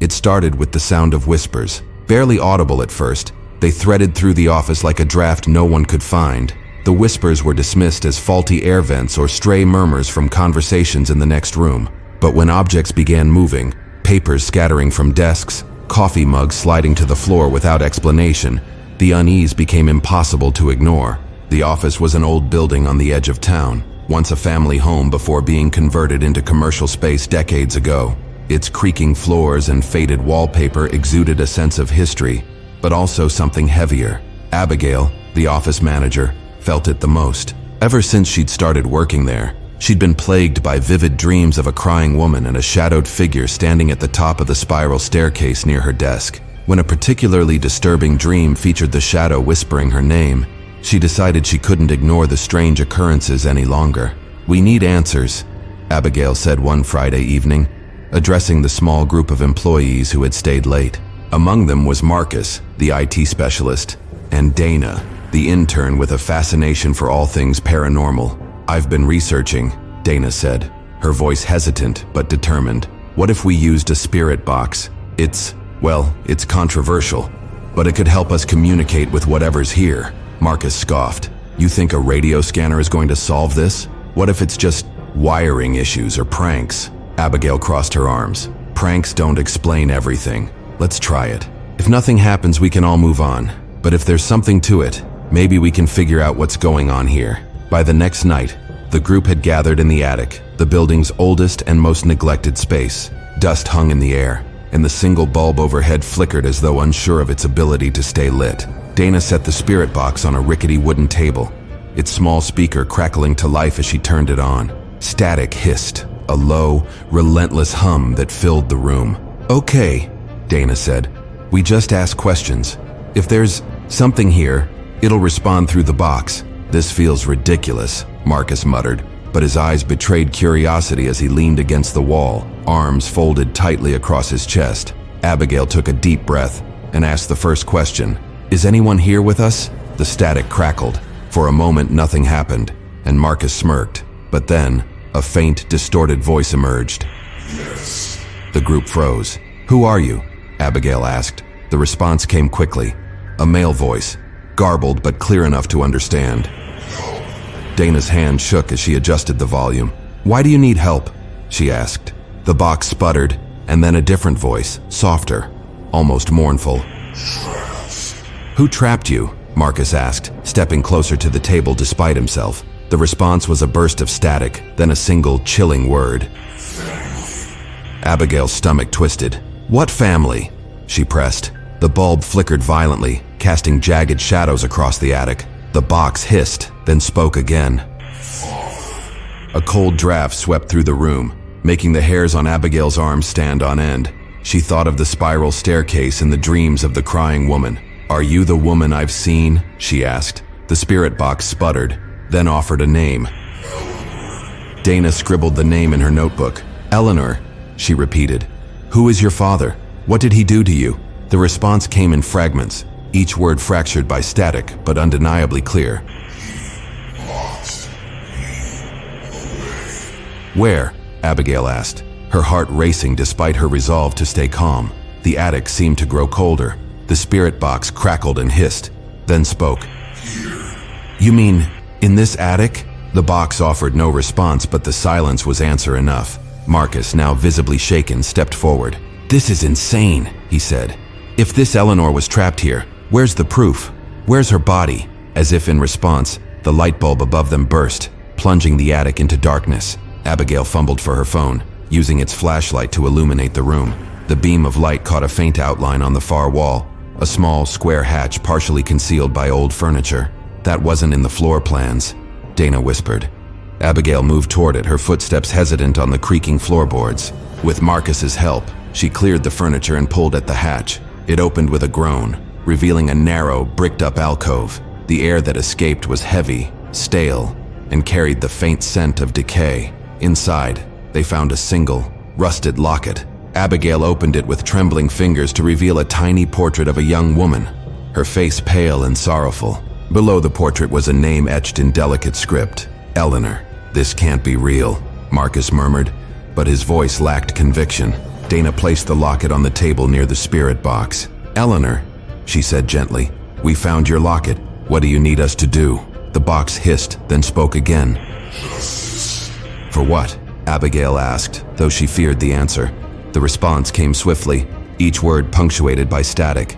It started with the sound of whispers. Barely audible at first, they threaded through the office like a draft no one could find. The whispers were dismissed as faulty air vents or stray murmurs from conversations in the next room. But when objects began moving, papers scattering from desks, coffee mugs sliding to the floor without explanation, the unease became impossible to ignore. The office was an old building on the edge of town, once a family home before being converted into commercial space decades ago. Its creaking floors and faded wallpaper exuded a sense of history, but also something heavier. Abigail, the office manager, felt it the most. Ever since she'd started working there, she'd been plagued by vivid dreams of a crying woman and a shadowed figure standing at the top of the spiral staircase near her desk. When a particularly disturbing dream featured the shadow whispering her name, she decided she couldn't ignore the strange occurrences any longer. "We need answers," Abigail said one Friday evening, addressing the small group of employees who had stayed late. Among them was Marcus, the IT specialist, and Dana, the intern with a fascination for all things paranormal. "I've been researching," Dana said, her voice hesitant but determined. "What if we used a spirit box? It's controversial, but it could help us communicate with whatever's here." Marcus scoffed. "You think a radio scanner is going to solve this? What if it's just wiring issues or pranks?" Abigail crossed her arms. "Pranks don't explain everything. Let's try it. If nothing happens, we can all move on. But if there's something to it, maybe we can figure out what's going on here." By the next night, the group had gathered in the attic, the building's oldest and most neglected space. Dust hung in the air, and the single bulb overhead flickered as though unsure of its ability to stay lit. Dana set the spirit box on a rickety wooden table, its small speaker crackling to life as she turned it on. Static hissed, a low, relentless hum that filled the room. "Okay," Dana said. "We just ask questions. If there's something here, it'll respond through the box." "This feels ridiculous," Marcus muttered, but his eyes betrayed curiosity as he leaned against the wall, arms folded tightly across his chest. Abigail took a deep breath and asked the first question. "Is anyone here with us?" The static crackled. For a moment, nothing happened, and Marcus smirked. But then, a faint, distorted voice emerged. "Yes." The group froze. "Who are you?" Abigail asked. The response came quickly. A male voice, garbled but clear enough to understand. Dana's hand shook as she adjusted the volume. "Why do you need help?" she asked. The box sputtered, and then a different voice, softer, almost mournful. "Who trapped you?" Marcus asked, stepping closer to the table despite himself. The response was a burst of static, then a single, chilling word. Abigail's stomach twisted. "What family?" she pressed. The bulb flickered violently, casting jagged shadows across the attic. The box hissed, then spoke again. A cold draft swept through the room, making the hairs on Abigail's arms stand on end. She thought of the spiral staircase and the dreams of the crying woman. "Are you the woman I've seen?" she asked. The spirit box sputtered, then offered a name. Dana scribbled the name in her notebook. "Eleanor," she repeated. "Who is your father? What did he do to you?" The response came in fragments, each word fractured by static, but undeniably clear. "Where?" Abigail asked, her heart racing despite her resolve to stay calm. The attic seemed to grow colder. The spirit box crackled and hissed, then spoke. "You mean, in this attic?" The box offered no response, but the silence was answer enough. Marcus, now visibly shaken, stepped forward. "This is insane," he said. "If this Eleanor was trapped here, where's the proof? Where's her body?" As if in response, the light bulb above them burst, plunging the attic into darkness. Abigail fumbled for her phone, using its flashlight to illuminate the room. The beam of light caught a faint outline on the far wall, a small, square hatch partially concealed by old furniture. "That wasn't in the floor plans," Dana whispered. Abigail moved toward it, her footsteps hesitant on the creaking floorboards. With Marcus's help, she cleared the furniture and pulled at the hatch. It opened with a groan, revealing a narrow, bricked-up alcove. The air that escaped was heavy, stale, and carried the faint scent of decay. Inside, they found a single, rusted locket. Abigail opened it with trembling fingers to reveal a tiny portrait of a young woman, her face pale and sorrowful. Below the portrait was a name etched in delicate script, Eleanor. "This can't be real," Marcus murmured, but his voice lacked conviction. Dana placed the locket on the table near the spirit box. "Eleanor," she said gently, "we found your locket. What do you need us to do?" The box hissed, then spoke again. "For what?" Abigail asked, though she feared the answer. The response came swiftly, each word punctuated by static.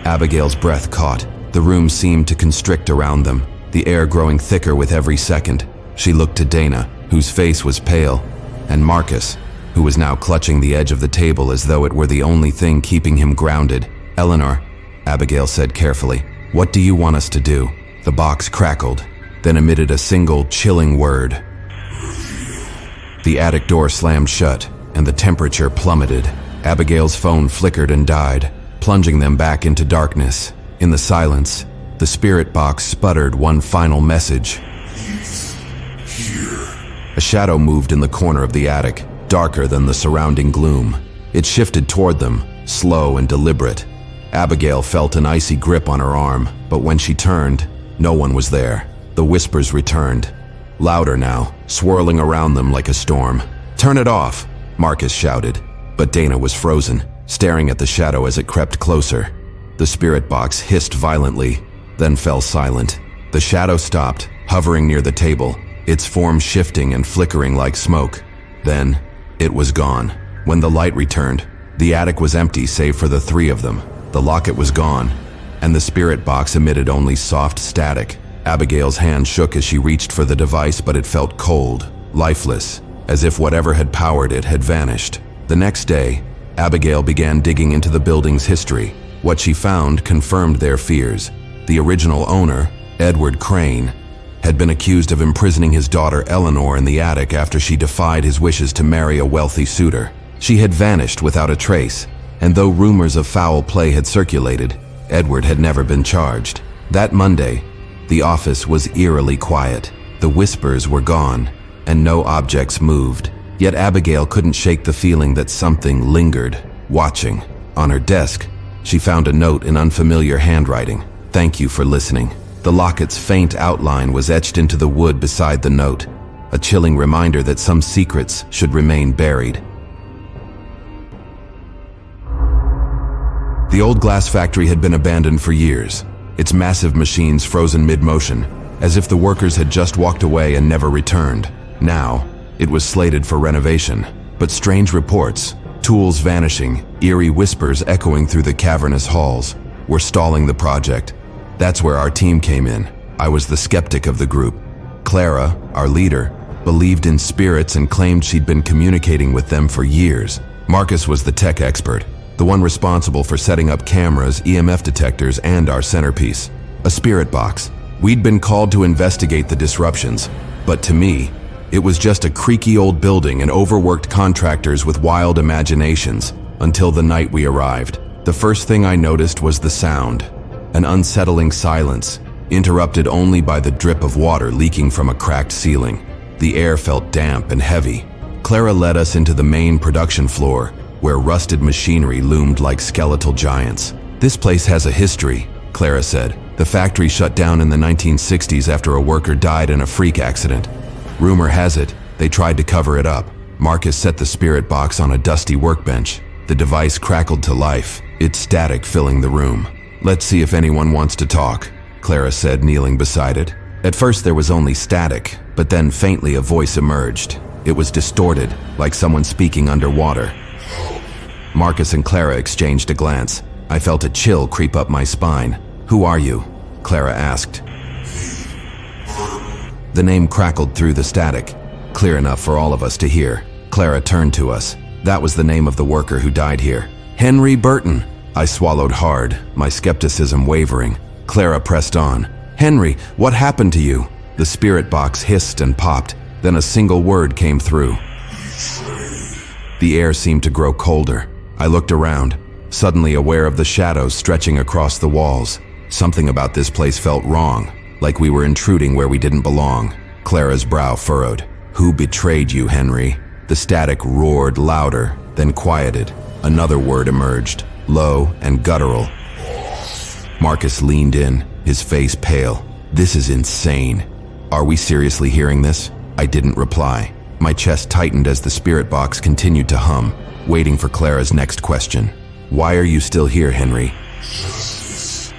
Abigail's breath caught. The room seemed to constrict around them, the air growing thicker with every second. She looked to Dana, whose face was pale, and Marcus, who was now clutching the edge of the table as though it were the only thing keeping him grounded. "Eleanor," Abigail said carefully, "what do you want us to do?" The box crackled, then emitted a single, chilling word. The attic door slammed shut, and the temperature plummeted. Abigail's phone flickered and died, plunging them back into darkness. In the silence, the spirit box sputtered one final message. A shadow moved in the corner of the attic, darker than the surrounding gloom. It shifted toward them, slow and deliberate. Abigail felt an icy grip on her arm, but when she turned, no one was there. The whispers returned, louder now, swirling around them like a storm. "Turn it off," Marcus shouted, but Dana was frozen, staring at the shadow as it crept closer. The spirit box hissed violently, then fell silent. The shadow stopped, hovering near the table, its form shifting and flickering like smoke. Then, it was gone. When the light returned, the attic was empty save for the three of them. The locket was gone, and the spirit box emitted only soft static. Abigail's hand shook as she reached for the device, but it felt cold, lifeless, as if whatever had powered it had vanished. The next day, Abigail began digging into the building's history. What she found confirmed their fears. The original owner, Edward Crane, had been accused of imprisoning his daughter Eleanor in the attic after she defied his wishes to marry a wealthy suitor. She had vanished without a trace, and though rumors of foul play had circulated, Edward had never been charged. That Monday, the office was eerily quiet. The whispers were gone, and no objects moved. Yet Abigail couldn't shake the feeling that something lingered, watching. On her desk, she found a note in unfamiliar handwriting. "Thank you for listening." The locket's faint outline was etched into the wood beside the note, a chilling reminder that some secrets should remain buried. The old glass factory had been abandoned for years, its massive machines frozen mid-motion, as if the workers had just walked away and never returned. Now, it was slated for renovation, but strange reports, tools vanishing, eerie whispers echoing through the cavernous halls, were stalling the project. That's where our team came in. I was the skeptic of the group. Clara, our leader, believed in spirits and claimed she'd been communicating with them for years. Marcus was the tech expert, the one responsible for setting up cameras, EMF detectors, and our centerpiece, a spirit box. We'd been called to investigate the disruptions, but to me, it was just a creaky old building and overworked contractors with wild imaginations, until the night we arrived. The first thing I noticed was the sound, an unsettling silence, interrupted only by the drip of water leaking from a cracked ceiling. The air felt damp and heavy. Clara led us into the main production floor, where rusted machinery loomed like skeletal giants. "This place has a history," Clara said. "The factory shut down in the 1960s after a worker died in a freak accident. Rumor has it, they tried to cover it up." Marcus set the spirit box on a dusty workbench. The device crackled to life, its static filling the room. "Let's see if anyone wants to talk," Clara said, kneeling beside it. At first there was only static, but then faintly a voice emerged. It was distorted, like someone speaking underwater. Marcus and Clara exchanged a glance. I felt a chill creep up my spine. "Who are you?" Clara asked. The name crackled through the static, clear enough for all of us to hear. Clara turned to us. That was the name of the worker who died here. "Henry Burton." I swallowed hard, my skepticism wavering. Clara pressed on. "Henry, what happened to you?" The spirit box hissed and popped, then a single word came through. The air seemed to grow colder. I looked around, suddenly aware of the shadows stretching across the walls. Something about this place felt wrong, like we were intruding where we didn't belong. Clara's brow furrowed. "Who betrayed you, Henry?" The static roared louder, then quieted. Another word emerged, low and guttural. Marcus leaned in, his face pale. "This is insane. Are we seriously hearing this?" I didn't reply. My chest tightened as the spirit box continued to hum, waiting for Clara's next question. "Why are you still here, Henry?"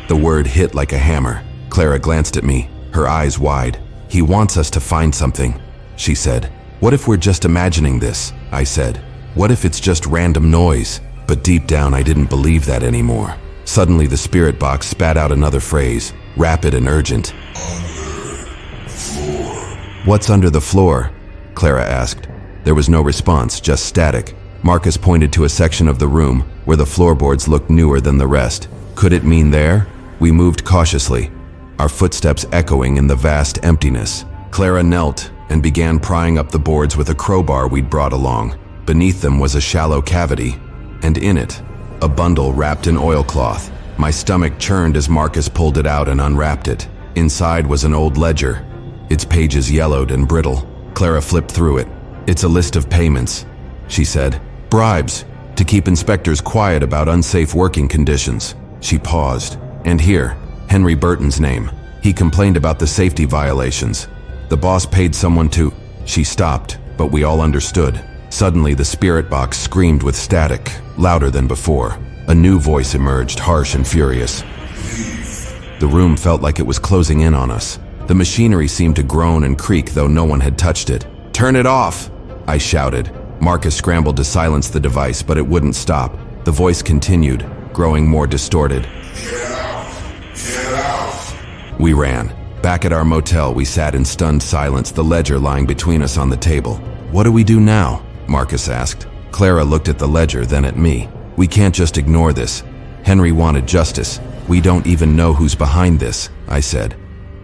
The word hit like a hammer. Clara glanced at me, her eyes wide. "He wants us to find something," she said. "What if we're just imagining this?" I said. "What if it's just random noise?" But deep down, I didn't believe that anymore. Suddenly, the spirit box spat out another phrase, rapid and urgent. "What's under the floor?" Clara asked. There was no response, just static. Marcus pointed to a section of the room where the floorboards looked newer than the rest. Could it mean there? We moved cautiously, our footsteps echoing in the vast emptiness. Clara knelt and began prying up the boards with a crowbar we'd brought along. Beneath them was a shallow cavity, and in it, a bundle wrapped in oilcloth. My stomach churned as Marcus pulled it out and unwrapped it. Inside was an old ledger, its pages yellowed and brittle. Clara flipped through it. "It's a list of payments," she said. "Bribes, to keep inspectors quiet about unsafe working conditions." She paused. "And here, Henry Burton's name. He complained about the safety violations. The boss paid someone to—" She stopped, but we all understood. Suddenly, the spirit box screamed with static, louder than before. A new voice emerged, harsh and furious. The room felt like it was closing in on us. The machinery seemed to groan and creak, though no one had touched it. "Turn it off!" I shouted. Marcus scrambled to silence the device, but it wouldn't stop. The voice continued, growing more distorted. "Get out! Get out!" We ran. Back at our motel, we sat in stunned silence, the ledger lying between us on the table. "What do we do now?" Marcus asked. Clara looked at the ledger, then at me. "We can't just ignore this. Henry wanted justice. We don't even know who's behind this," I said.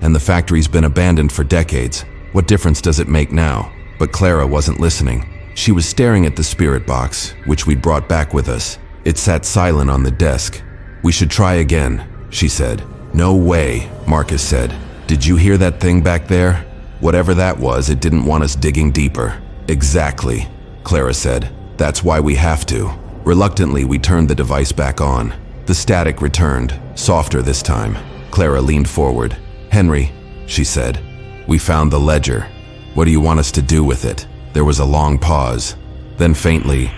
"And the factory's been abandoned for decades. What difference does it make now?" But Clara wasn't listening. She was staring at the spirit box, which we'd brought back with us. It sat silent on the desk. "We should try again," she said. "No way," Marcus said. "Did you hear that thing back there? Whatever that was, it didn't want us digging deeper." "Exactly," Clara said. "That's why we have to." Reluctantly, we turned the device back on. The static returned, softer this time. Clara leaned forward. "Henry," she said, "we found the ledger. What do you want us to do with it?" There was a long pause. Then faintly,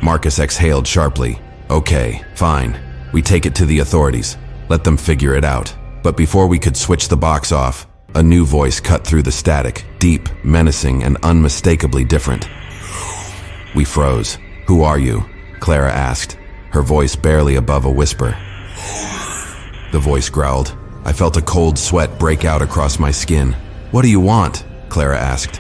Marcus exhaled sharply. "Okay, fine. We take it to the authorities. Let them figure it out." But before we could switch the box off, a new voice cut through the static, deep, menacing, and unmistakably different. We froze. "Who are you?" Clara asked, her voice barely above a whisper. The voice growled. I felt a cold sweat break out across my skin. "What do you want?" Clara asked.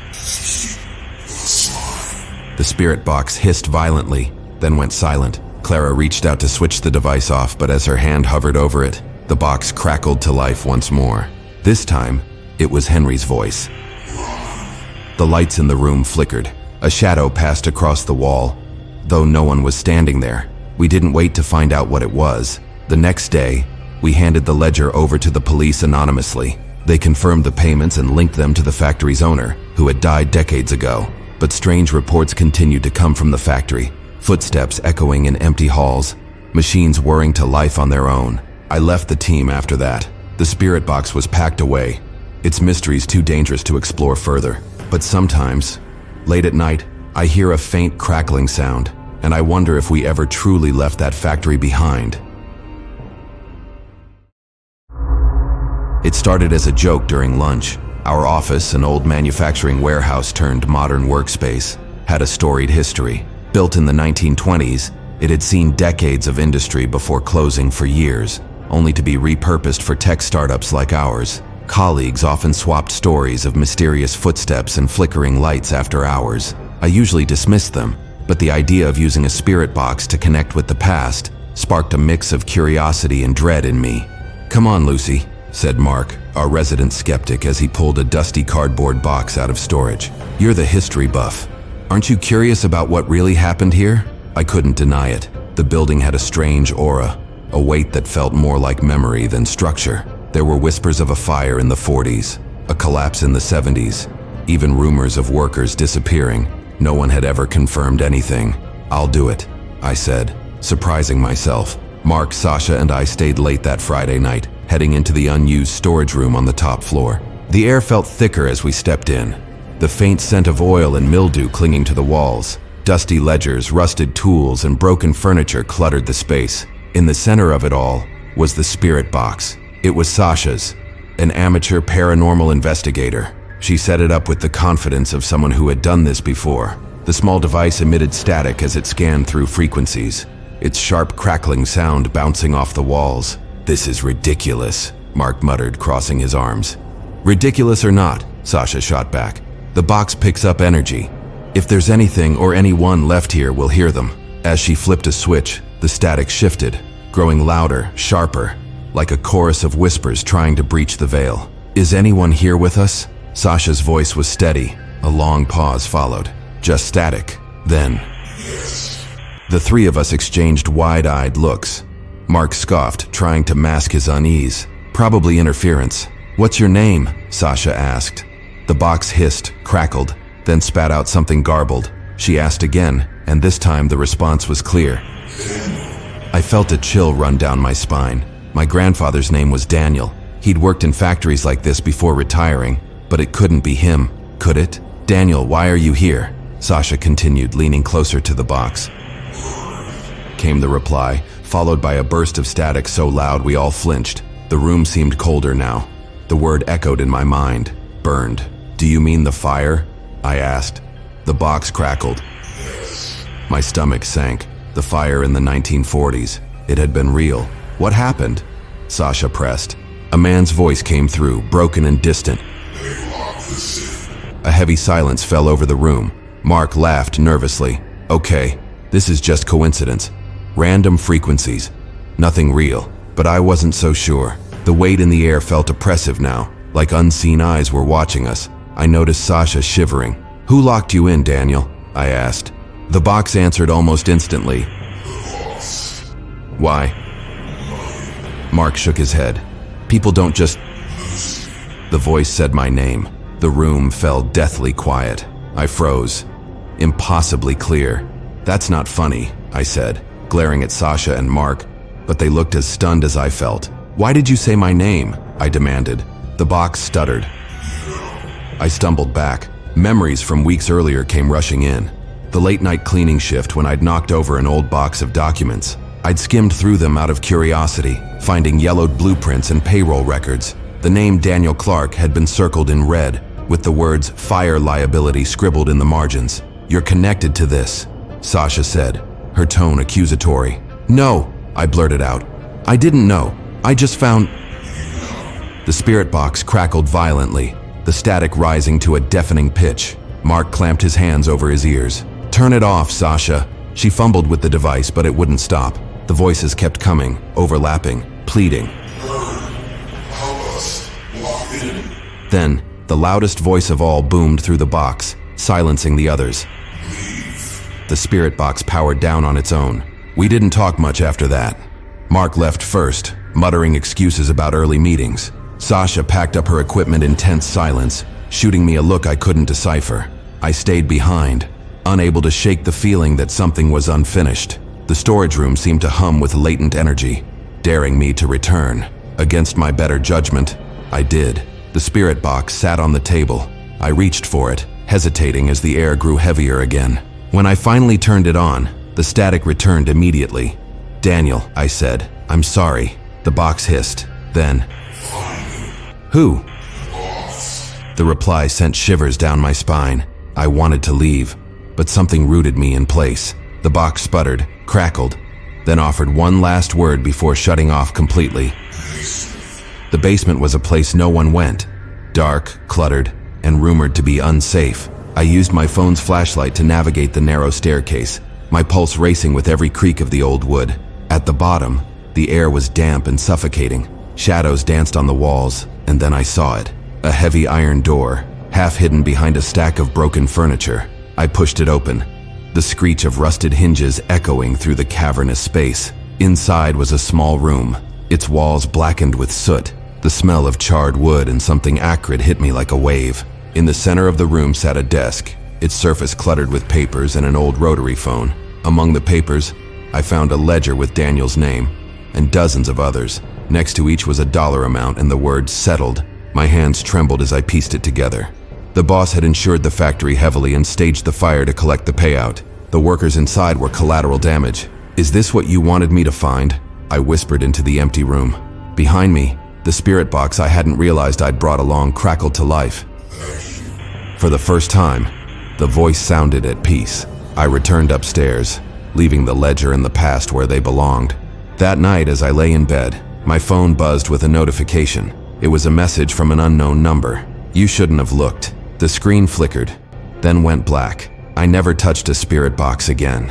The spirit box hissed violently, then went silent. Clara reached out to switch the device off, but as her hand hovered over it, the box crackled to life once more. This time, it was Henry's voice. The lights in the room flickered. A shadow passed across the wall, though no one was standing there. We didn't wait to find out what it was. The next day, we handed the ledger over to the police anonymously. They confirmed the payments and linked them to the factory's owner, who had died decades ago. But strange reports continued to come from the factory. Footsteps echoing in empty halls, machines whirring to life on their own. I left the team after that. The spirit box was packed away, its mysteries too dangerous to explore further. But sometimes, late at night, I hear a faint crackling sound, and I wonder if we ever truly left that factory behind. It started as a joke during lunch. Our office, an old manufacturing warehouse turned modern workspace, had a storied history. Built in the 1920s, it had seen decades of industry before closing for years, only to be repurposed for tech startups like ours. Colleagues often swapped stories of mysterious footsteps and flickering lights after hours. I usually dismissed them, but the idea of using a spirit box to connect with the past sparked a mix of curiosity and dread in me. "Come on, Lucy," said Mark, our resident skeptic, as he pulled a dusty cardboard box out of storage. "You're the history buff. Aren't you curious about what really happened here?" I couldn't deny it. The building had a strange aura, a weight that felt more like memory than structure. There were whispers of a fire in the 40s, a collapse in the 70s, even rumors of workers disappearing. No one had ever confirmed anything. "I'll do it," I said, surprising myself. Mark, Sasha, and I stayed late that Friday night, heading into the unused storage room on the top floor. The air felt thicker as we stepped in. the faint scent of oil and mildew clinging to the walls. Dusty ledgers, rusted tools, and broken furniture cluttered the space. In the center of it all was the spirit box. It was Sasha's, an amateur paranormal investigator. She set it up with the confidence of someone who had done this before. The small device emitted static as it scanned through frequencies, its sharp crackling sound bouncing off the walls. "This is ridiculous," Mark muttered, crossing his arms. "Ridiculous or not," Sasha shot back, "the box picks up energy. If there's anything or anyone left here, we'll hear them." As she flipped a switch, the static shifted, growing louder, sharper, like a chorus of whispers trying to breach the veil. "Is anyone here with us?" Sasha's voice was steady. A long pause followed. Just static. Then, the three of us exchanged wide-eyed looks. Mark scoffed, trying to mask his unease. "Probably interference." "What's your name?" Sasha asked. The box hissed, crackled, then spat out something garbled. She asked again, and this time the response was clear. I felt a chill run down my spine. My grandfather's name was Daniel. He'd worked in factories like this before retiring, but it couldn't be him, could it? "Daniel, why are you here?" Sasha continued, leaning closer to the box. Came the reply, followed by a burst of static so loud we all flinched. The room seemed colder now. The word echoed in my mind. "Burned." "Do you mean the fire?" I asked. The box crackled. My stomach sank. The fire in the 1940s. It had been real. "What happened?" Sasha pressed. A man's voice came through, broken and distant. A heavy silence fell over the room. Mark laughed nervously. "Okay, this is just coincidence. Random frequencies. Nothing real." But I wasn't so sure. The weight in the air felt oppressive now, like unseen eyes were watching us. I noticed Sasha shivering. "Who locked you in, Daniel?" I asked. The box answered almost instantly. "Why?" Mark shook his head. "People don't just..." The voice said my name. The room fell deathly quiet. I froze. Impossibly clear. "That's not funny," I said, glaring at Sasha and Mark, but they looked as stunned as I felt. "Why did you say my name?" I demanded. The box stuttered. I stumbled back. Memories from weeks earlier came rushing in. The late-night cleaning shift when I'd knocked over an old box of documents. I'd skimmed through them out of curiosity, finding yellowed blueprints and payroll records. The name Daniel Clark had been circled in red, with the words "fire liability" scribbled in the margins. "You're connected to this," Sasha said, her tone accusatory. "No," I blurted out. "I didn't know. I just found..." The spirit box crackled violently, the static rising to a deafening pitch. Mark clamped his hands over his ears. "Turn it off, Sasha." She fumbled with the device, but it wouldn't stop. The voices kept coming, overlapping, pleading. Then, the loudest voice of all boomed through the box, silencing the others. The spirit box powered down on its own. We didn't talk much after that. Mark left first, muttering excuses about early meetings. Sasha packed up her equipment in tense silence, shooting me a look I couldn't decipher. I stayed behind, unable to shake the feeling that something was unfinished. The storage room seemed to hum with latent energy, daring me to return. Against my better judgment, I did. The spirit box sat on the table. I reached for it, hesitating as the air grew heavier again. When I finally turned it on, the static returned immediately. "Daniel," I said, "I'm sorry." The box hissed. Then, "Who?" The reply sent shivers down my spine. I wanted to leave, but something rooted me in place. The box sputtered, crackled, then offered one last word before shutting off completely. The basement was a place no one went. Dark, cluttered, and rumored to be unsafe. I used my phone's flashlight to navigate the narrow staircase, my pulse racing with every creak of the old wood. At the bottom, the air was damp and suffocating. Shadows danced on the walls, and then I saw it. A heavy iron door, half hidden behind a stack of broken furniture. I pushed it open, the screech of rusted hinges echoing through the cavernous space. Inside was a small room, its walls blackened with soot. The smell of charred wood and something acrid hit me like a wave. In the center of the room sat a desk, its surface cluttered with papers and an old rotary phone. Among the papers, I found a ledger with Daniel's name, and dozens of others. Next to each was a dollar amount and the word "settled." My hands trembled as I pieced it together. The boss had insured the factory heavily and staged the fire to collect the payout. The workers inside were collateral damage. "Is this what you wanted me to find?" I whispered into the empty room. Behind me, the spirit box I hadn't realized I'd brought along crackled to life. For the first time, the voice sounded at peace. I returned upstairs, leaving the ledger and the past where they belonged. That night, as I lay in bed, my phone buzzed with a notification. It was a message from an unknown number. "You shouldn't have looked." The screen flickered, then went black. I never touched a spirit box again.